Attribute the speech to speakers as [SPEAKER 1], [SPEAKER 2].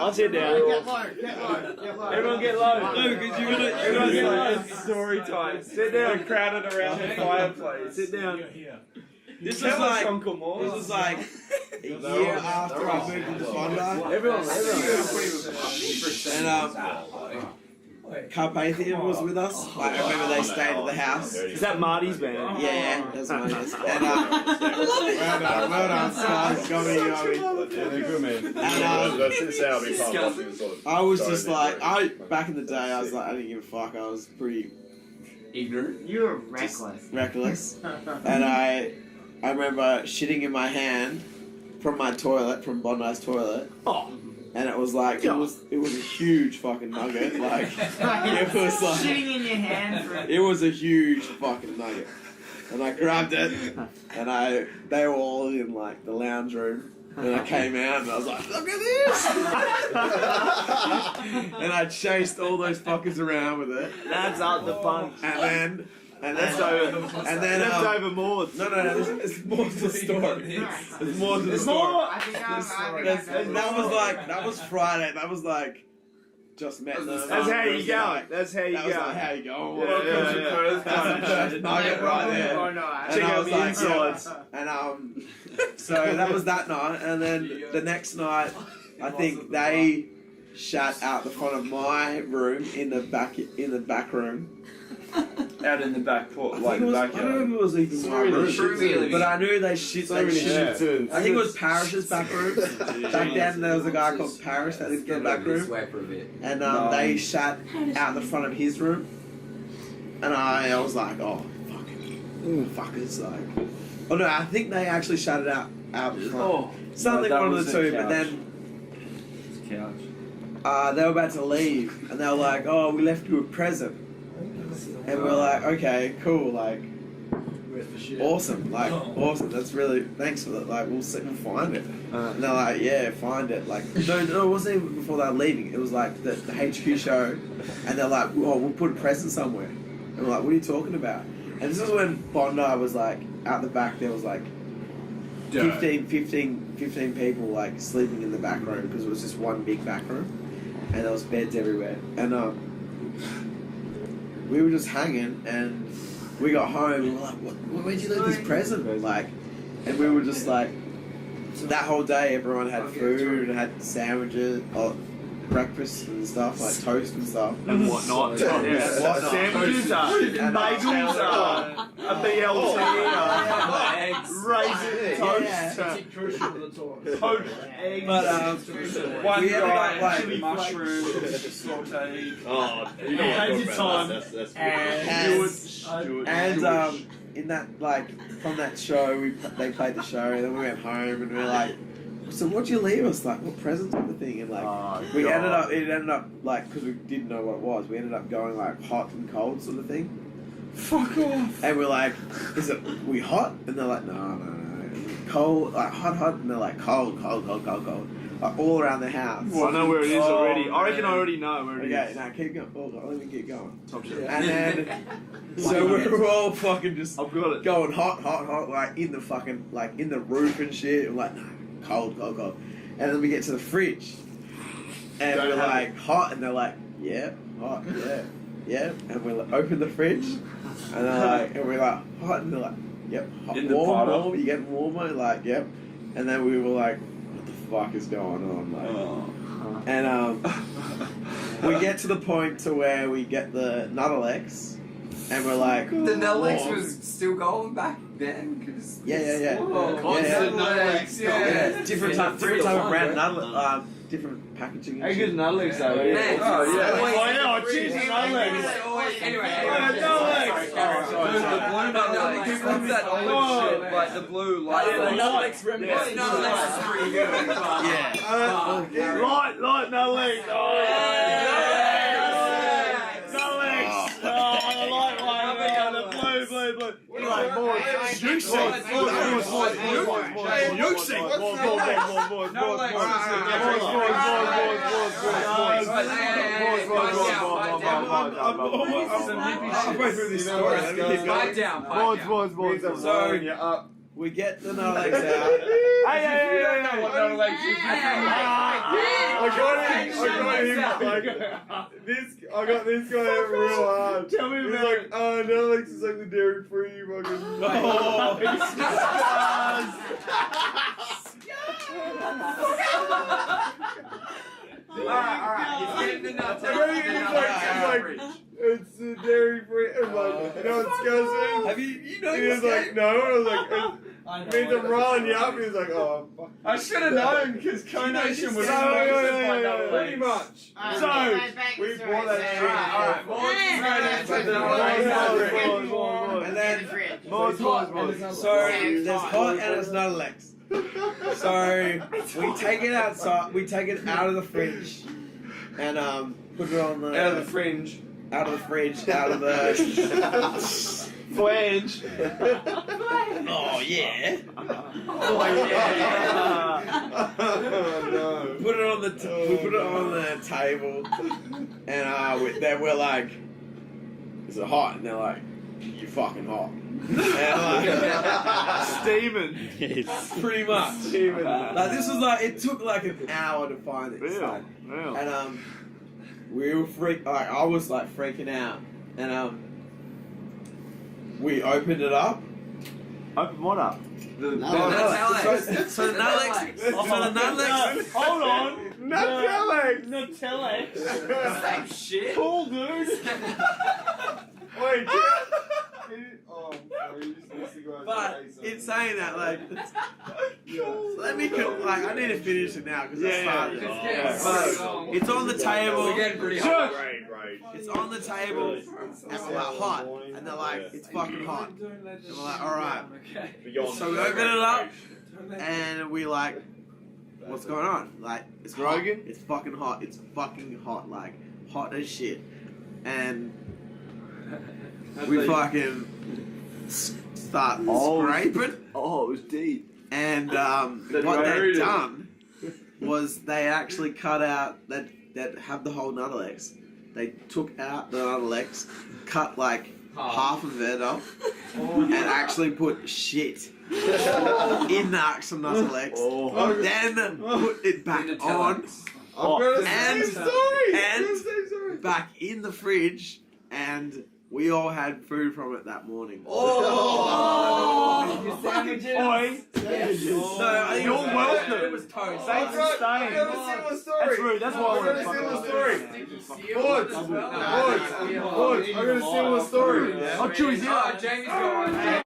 [SPEAKER 1] I'll sit down.
[SPEAKER 2] Get low.
[SPEAKER 1] Everyone get low.
[SPEAKER 3] No, because you're gonna.
[SPEAKER 1] Everyone get low.
[SPEAKER 3] It's story time.
[SPEAKER 1] Sit down.
[SPEAKER 3] We're crowded around the fireplace.
[SPEAKER 1] Sit down.
[SPEAKER 3] This was like. This was like a year after I moved into Bondi.
[SPEAKER 1] Everyone.
[SPEAKER 3] And Carpathian was with us. Like, I remember they stayed at the house.
[SPEAKER 1] Is that Marty's band?
[SPEAKER 3] Yeah, that's what it is. And well done, Skies. Got me.
[SPEAKER 4] Yeah, they're good, man.
[SPEAKER 3] And I was just like, back in the day, I was like, I didn't give a fuck. I was pretty
[SPEAKER 5] ignorant.
[SPEAKER 2] You were reckless.
[SPEAKER 3] reckless. And I remember shitting in my hand from my toilet, from Bondi's toilet.
[SPEAKER 1] Oh.
[SPEAKER 3] And it was like, it was a huge fucking nugget. Like, it was like,
[SPEAKER 2] Shitting in your hand.
[SPEAKER 3] it was a huge fucking nugget. And I grabbed it, and they were all in like the lounge room. And I came out and I was like, look at this! And I chased all those fuckers around with it.
[SPEAKER 1] That's up the punch.
[SPEAKER 3] And then
[SPEAKER 1] That's over more.
[SPEAKER 3] No, there's more to the story. There's more to the story.
[SPEAKER 2] I think
[SPEAKER 3] That was Friday. That was like just met them.
[SPEAKER 1] That's how you going. That's how you
[SPEAKER 3] That was
[SPEAKER 1] going.
[SPEAKER 3] like how you going.
[SPEAKER 1] Yeah.
[SPEAKER 3] That's the first nugget right there.
[SPEAKER 1] Check
[SPEAKER 3] And I
[SPEAKER 1] out
[SPEAKER 3] was
[SPEAKER 1] the
[SPEAKER 3] like,
[SPEAKER 1] insides.
[SPEAKER 3] And so that was that night, and then the next night, I think they shat out the front of my room in the back room.
[SPEAKER 4] Out in the back porch, like
[SPEAKER 3] I
[SPEAKER 4] the
[SPEAKER 3] don't know
[SPEAKER 4] backyard.
[SPEAKER 3] if it was even my room, but I knew they shit. I think it was Parrish's back room. Back then, there was a guy called Parrish that lived in the back room, and they shat out the front of his room, and I was like, oh fucking fuckers, like. Oh no, I think they actually shut it out front.
[SPEAKER 1] Oh,
[SPEAKER 3] Something
[SPEAKER 4] no, that
[SPEAKER 3] one of
[SPEAKER 4] was
[SPEAKER 3] the
[SPEAKER 4] the
[SPEAKER 3] two, but
[SPEAKER 4] couch.
[SPEAKER 3] then
[SPEAKER 4] Couch.
[SPEAKER 3] they were about to leave, and they were like, "Oh, we left you a present," and we're like, "Okay, cool, like, awesome, like, awesome. That's really thanks for that. Like, we'll find it." And they're like, "Yeah, find it." Like, no, it wasn't even before they were leaving. It was like the HQ show, and they're like, "Oh, we'll put a present somewhere," and we're like, "What are you talking about?" And this is when Bondi was like out the back. There was like 15 people like sleeping in the back room because it was just one big back room, and there was beds everywhere. And we were just hanging, and we got home. And we were like, "Where'd you leave this present?" Like, and we were just like, that whole day, everyone had food and had sandwiches, breakfast and stuff, like toast and stuff.
[SPEAKER 1] And whatnot. Sandwiches are. Bagels are. A BLT raisin toast. Poached eggs.
[SPEAKER 3] But
[SPEAKER 4] One
[SPEAKER 3] we ended
[SPEAKER 4] guy,
[SPEAKER 3] up like
[SPEAKER 4] chili mushroom, sauteed.
[SPEAKER 1] Oh, you know what I'm talking about. That's
[SPEAKER 3] and in that, like, from that show, they played the show, and then we went home, and we were like, "So what'd you leave us? Like, what presents and the thing?" And like, it ended up like, because we didn't know what it was, we ended up going like hot and cold sort of thing.
[SPEAKER 4] Fuck off.
[SPEAKER 3] And we're like, we hot? And they're like, no. Cold, like hot, and they're like cold. Like all around the house.
[SPEAKER 1] Well, I know where it is already. I reckon I already know where it is.
[SPEAKER 3] Okay, now keep going. Let me keep going.
[SPEAKER 1] Top shit.
[SPEAKER 3] And then, so we're all fucking just
[SPEAKER 1] I've got it.
[SPEAKER 3] going hot, like in the fucking, like in the roof and shit. We're like, no, cold. And then we get to the fridge, and we're like, hot, and they're like, yeah, hot, yeah. And we like, open the fridge, and they're like, and we're like, hot, and they're like, yep, hot,
[SPEAKER 4] In the
[SPEAKER 3] warm,
[SPEAKER 4] bottom.
[SPEAKER 3] you getting warmer, like, yep. And then we were like, what the fuck is going on, like? And we get to the point to where we get the Nuttelex, and we're like,
[SPEAKER 5] The Nuttelex
[SPEAKER 3] warm.
[SPEAKER 5] was still going back then? Cause
[SPEAKER 3] Yeah.
[SPEAKER 5] Constant Nuttelex,
[SPEAKER 3] Yeah, different type of brand, different packaging.
[SPEAKER 1] How good Nuttelex though?
[SPEAKER 5] Man,
[SPEAKER 1] Oh yeah.
[SPEAKER 5] always-
[SPEAKER 1] Oh yeah. Cheese and Nuttelex.
[SPEAKER 5] Anyway.
[SPEAKER 1] Nuttelex.
[SPEAKER 4] What's that olive shit? Like the blue light.
[SPEAKER 5] Nuttelex reminiscent. Nuttelex is pretty good.
[SPEAKER 1] Light Nuttelex. Oh yeah. Nuttelex. Oh, I like one. The blue. Anyway, boys. You sing. You sing.
[SPEAKER 3] Halfway through this story.
[SPEAKER 5] Pipe down.
[SPEAKER 1] Boys.
[SPEAKER 4] So,
[SPEAKER 3] we get the Nuttelex out.
[SPEAKER 1] Hey,
[SPEAKER 4] What Nuttelex is.
[SPEAKER 1] I got him like this. I got this guy real hard.
[SPEAKER 6] Tell me
[SPEAKER 1] He's
[SPEAKER 6] about
[SPEAKER 1] like, oh, Nuttelex is like the dairy free fucking.
[SPEAKER 3] Oh,
[SPEAKER 5] Alright. He's getting the nuts out.
[SPEAKER 1] He's like, it's the dairy free. I'm like, you know what's disgusting?
[SPEAKER 3] have you know
[SPEAKER 1] He was like, no. I was like, it means I'm rolling you up. He was like, oh, fuck.
[SPEAKER 4] I should have known because Conation was
[SPEAKER 1] Pretty much.
[SPEAKER 6] So,
[SPEAKER 1] we bought that shit.
[SPEAKER 3] and then so there's hot and it's Nuttelex. So we take it outside. We take it out of the fridge and put it on the
[SPEAKER 4] Out of the fringe.
[SPEAKER 3] out of the fridge, out of the
[SPEAKER 6] flange.
[SPEAKER 3] oh yeah.
[SPEAKER 1] Oh no.
[SPEAKER 3] Put it on the we put it on the table, and then we're like, "Is it hot?" And they're like, "You're fucking hot." And
[SPEAKER 6] Steaming.
[SPEAKER 3] pretty much. Like this was like it took like an hour to find it. So.
[SPEAKER 6] Real.
[SPEAKER 3] And we were I was like freaking out, and we opened it up.
[SPEAKER 6] Open what up?
[SPEAKER 3] So the Nuttelex. So the Nuttelex.
[SPEAKER 6] Hold on.
[SPEAKER 1] Nuttelex.
[SPEAKER 6] Nuttelex.
[SPEAKER 5] Same shit.
[SPEAKER 6] Cool, dude.
[SPEAKER 1] Wait. Oh, sorry.
[SPEAKER 3] But it's saying that like, let me like I need to finish it now because I started. But it's on the table.
[SPEAKER 5] We're getting pretty hot.
[SPEAKER 1] Right.
[SPEAKER 3] It's on the table, and we're like hot, and they're like, it's fucking hot. And we're like, all right. So we open it up, and we like, what's going on? Like, it's hot.
[SPEAKER 6] Rogan?
[SPEAKER 3] It's fucking hot. It's fucking hot. Like, hot as shit. And we fucking start scraping.
[SPEAKER 6] Oh, it was deep.
[SPEAKER 3] And what they'd done was they actually cut out that have the whole Nuttelex. They took out the Nuttelex, cut like half of it off, and actually put shit in the actual Nuttelex. Then put it back on and back in the fridge, and we all had food from it that morning.
[SPEAKER 5] Your sandwiches.
[SPEAKER 6] Oi.
[SPEAKER 3] So I think
[SPEAKER 6] You're welcome.
[SPEAKER 5] It was toast.
[SPEAKER 6] Thanks for staying. That's rude. That's why I want to fucking
[SPEAKER 1] Boards, I'm gonna steal a story.
[SPEAKER 6] I'll chew his ear.
[SPEAKER 5] Jamie's going.